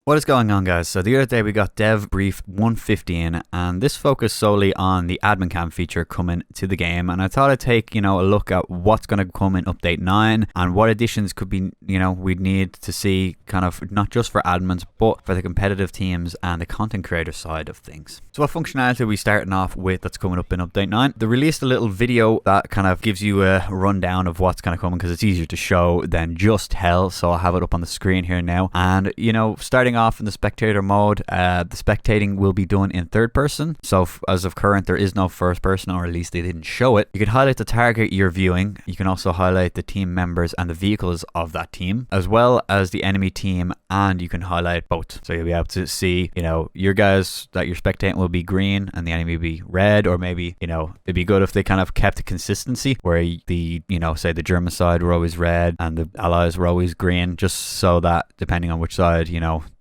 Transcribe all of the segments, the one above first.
What is going on, guys? So the other day we got Dev Brief 115, and this focused solely on the admin cam feature coming to the game. And I thought I'd take, a look at what's going to come in update 9 and what additions could be, we'd need to see, kind of not just for admins, but for the competitive teams and the content creator side of things. So what functionality are we starting off with that's coming up in update 9? They released a little video that kind of gives you a rundown of what's kind of coming, because it's easier to show than just tell. So I'll have it up on the screen here now. And, starting off in the spectator mode, the spectating will be done in third person. So as of current, there is no first person, or at least they didn't show it. You can highlight the target you're viewing. You can also highlight the team members and the vehicles of that team, as well as the enemy team, and you can highlight both. So you'll be able to see, your guys that you're spectating will be green and the enemy will be red, or maybe, it'd be good if they kind of kept a consistency where the, say the German side were always red and the allies were always green, just so that depending on which side,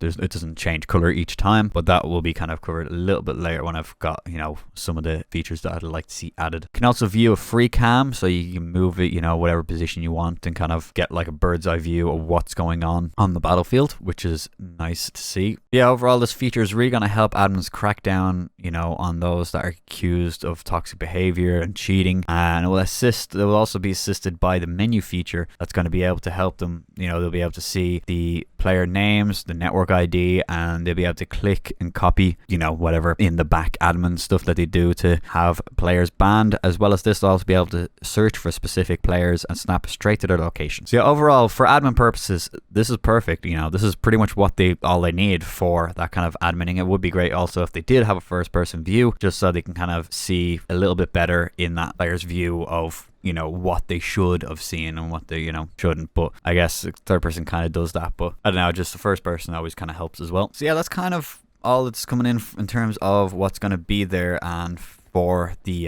it doesn't change color each time. But that will be kind of covered a little bit later when I've got, some of the features that I'd like to see added. You can also view a free cam, so you can move it, whatever position you want, and kind of get like a bird's eye view of what's going on the battlefield, which is nice to see. Yeah, overall this feature is really going to help admins crack down, on those that are accused of toxic behavior and cheating, and it will also be assisted by the menu feature that's going to be able to help them. They'll be able to see the player names, the network ID, and they'll be able to click and copy, whatever in the back admin stuff that they do to have players banned. As well as this, they'll also be able to search for specific players and snap straight to their location. So yeah, overall, for admin purposes, this is perfect. This is pretty much all they need for that kind of adminning. It would be great also if they did have a first person view, just so they can kind of see a little bit better in that player's view of what they should have seen and what they shouldn't. But I guess third person kind of does that, but I don't know, just the first person always kind of helps as well. So yeah, that's kind of all that's coming in terms of what's going to be there and for the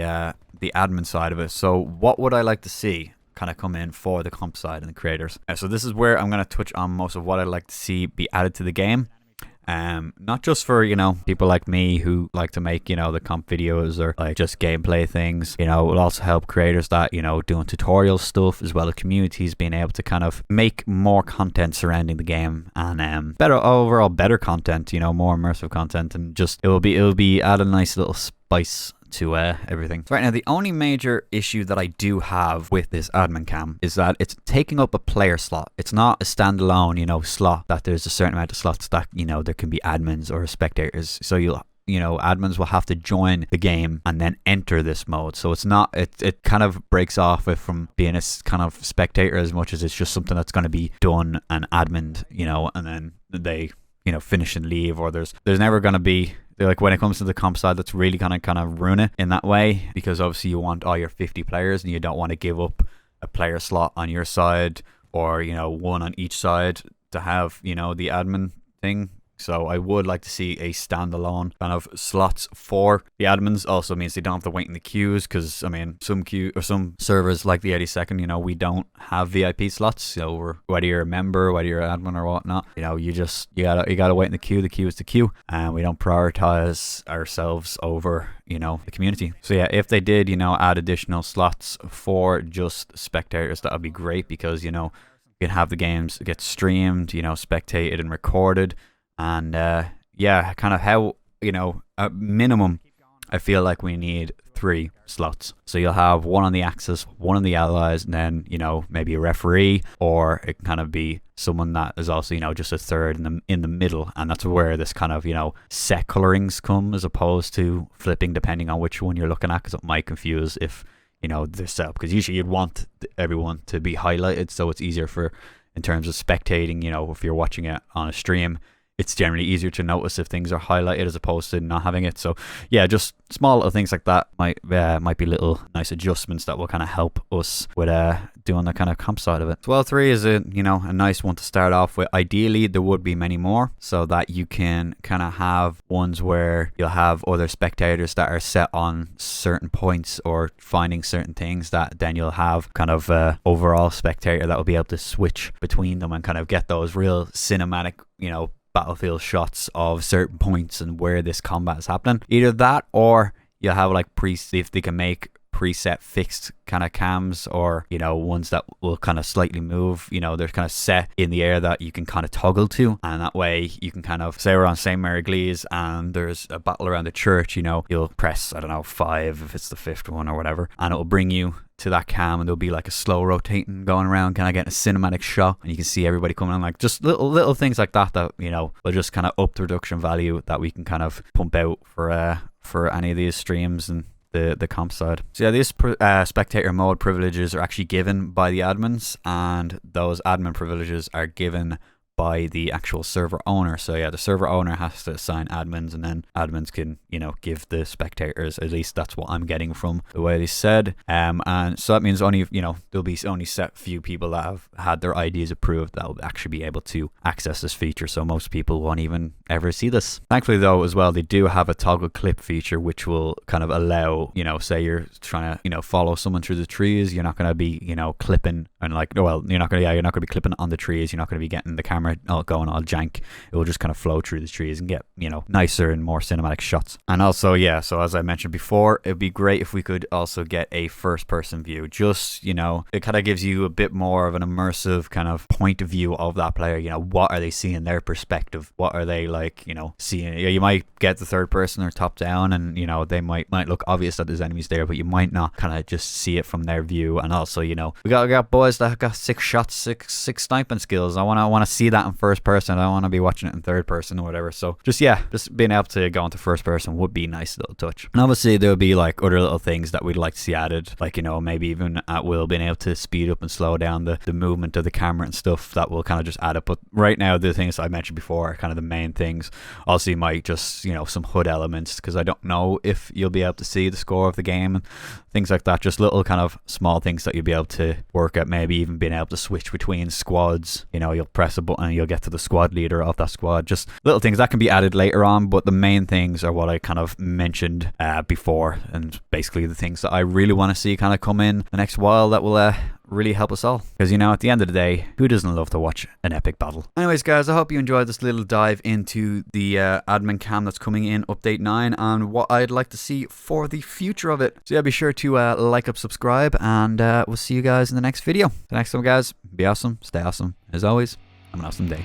admin side of it. So what would I like to see kind of come in for the comp side and the creators? So this is where I'm going to touch on most of what I'd like to see be added to the game. Not just for, people like me who like to make, the comp videos or like just gameplay things. It will also help creators that, doing tutorial stuff, as well as communities being able to kind of make more content surrounding the game, and better content, more immersive content, and just it will be add a nice little spice to everything. So right now, the only major issue that I do have with this admin cam is that it's taking up a player slot. It's not a standalone, slot that there's a certain amount of slots that, there can be admins or spectators. So admins will have to join the game and then enter this mode. So it's not, it kind of breaks off it from being a kind of spectator as much as it's just something that's going to be done and admined, and then they, finish and leave, or there's never going to be, like when it comes to the comp side, that's really gonna kind of ruin it in that way, because obviously you want all your 50 players and you don't want to give up a player slot on your side, or one on each side to have the admin thing. So I would like to see a standalone kind of slots for the admins. Also means they don't have to wait in the queues, because some servers like the 82nd, we don't have VIP slots. So whether you're a member, whether you're an admin or whatnot, you gotta wait in the queue. The queue is the queue, and we don't prioritize ourselves over the community. So yeah, if they did add additional slots for just spectators, that would be great, because you can have the games get streamed, spectated and recorded. And kind of how, at minimum, I feel like we need 3 slots. So you'll have one on the Axis, one on the Allies, and then, maybe a referee, or it can kind of be someone that is also, just a third in the middle. And that's where this kind of, set colorings come, as opposed to flipping depending on which one you're looking at, because it might confuse if, they're set up. Because usually you'd want everyone to be highlighted, so it's easier in terms of spectating, if you're watching it on a stream. It's generally easier to notice if things are highlighted as opposed to not having it. So yeah, just small little things like that might be little nice adjustments that will kind of help us with doing the kind of comp side of it. 12.3 is a nice one to start off with. Ideally there would be many more, so that you can kind of have ones where you'll have other spectators that are set on certain points or finding certain things, that then you'll have kind of overall spectator that will be able to switch between them and kind of get those real cinematic battlefield shots of certain points and where this combat is happening. Either that, or you'll have like if they can make preset fixed kind of cams, or, you know, ones that will kind of slightly move. You know, they're kind of set in the air that you can kind of toggle to, and that way you can kind of, say we're on St. Mary Glees and there's a battle around the church, you know, you'll press, I don't know, 5 if it's the 5th one or whatever, and it'll bring you to that cam, and there'll be like a slow rotating going around, kind of getting a cinematic shot, and you can see everybody coming on, like just little things like that that, you know, will just kind of up the production value that we can kind of pump out for any of these streams and the comp side. So yeah, these spectator mode privileges are actually given by the admins, and those admin privileges are given by the actual server owner. So yeah, the server owner has to assign admins, and then admins can, you know, give the spectators. At least that's what I'm getting from the way they said. And so that means only, you know, there'll be only set few people that have had their IDs approved that will actually be able to access this feature. So most people won't even ever see this. Thankfully though, as well, they do have a toggle clip feature, which will kind of allow, you know, say you're trying to, you know, follow someone through the trees, you're not going to be, you know, clipping and like, well, you're not going to be clipping on the trees. You're not going to be getting the camera all going all jank. It will just kind of flow through the trees and get, you know, nicer and more cinematic shots. And also, yeah, so as I mentioned before, it'd be great if we could also get a first person view. Just, you know, it kind of gives you a bit more of an immersive kind of point of view of that player. You know, what are they seeing, their perspective? What are they like, you know, seeing? You might get the third person or top down, and, you know, they might look obvious that there's enemies there, but you might not kind of just see it from their view. And also, you know, we got boys that got 6 shots, six sniping skills. I want to see that in first person. I don't want to be watching it in third person or whatever. So just being able to go into first person would be a nice little touch. And obviously there would be like other little things that we'd like to see added, like, you know, maybe even at will being able to speed up and slow down the movement of the camera and stuff. That will kind of just add up. But right now the things I mentioned before are kind of the main things. Also you might just, you know, some HUD elements, because I don't know if you'll be able to see the score of the game and things like that. Just little kind of small things that you'll be able to work at. Maybe even being able to switch between squads. You know, you'll press a button and you'll get to the squad leader of that squad. Just little things that can be added later on, but the main things are what I kind of mentioned before, and basically the things that I really want to see kind of come in the next while that will really help us all. Because, you know, at the end of the day, who doesn't love to watch an epic battle? Anyways, guys, I hope you enjoyed this little dive into the admin cam that's coming in update 9 and what I'd like to see for the future of it. So yeah, be sure to like, up, subscribe, and we'll see you guys in the next video. The next time, guys, be awesome, stay awesome. As always, have an awesome day.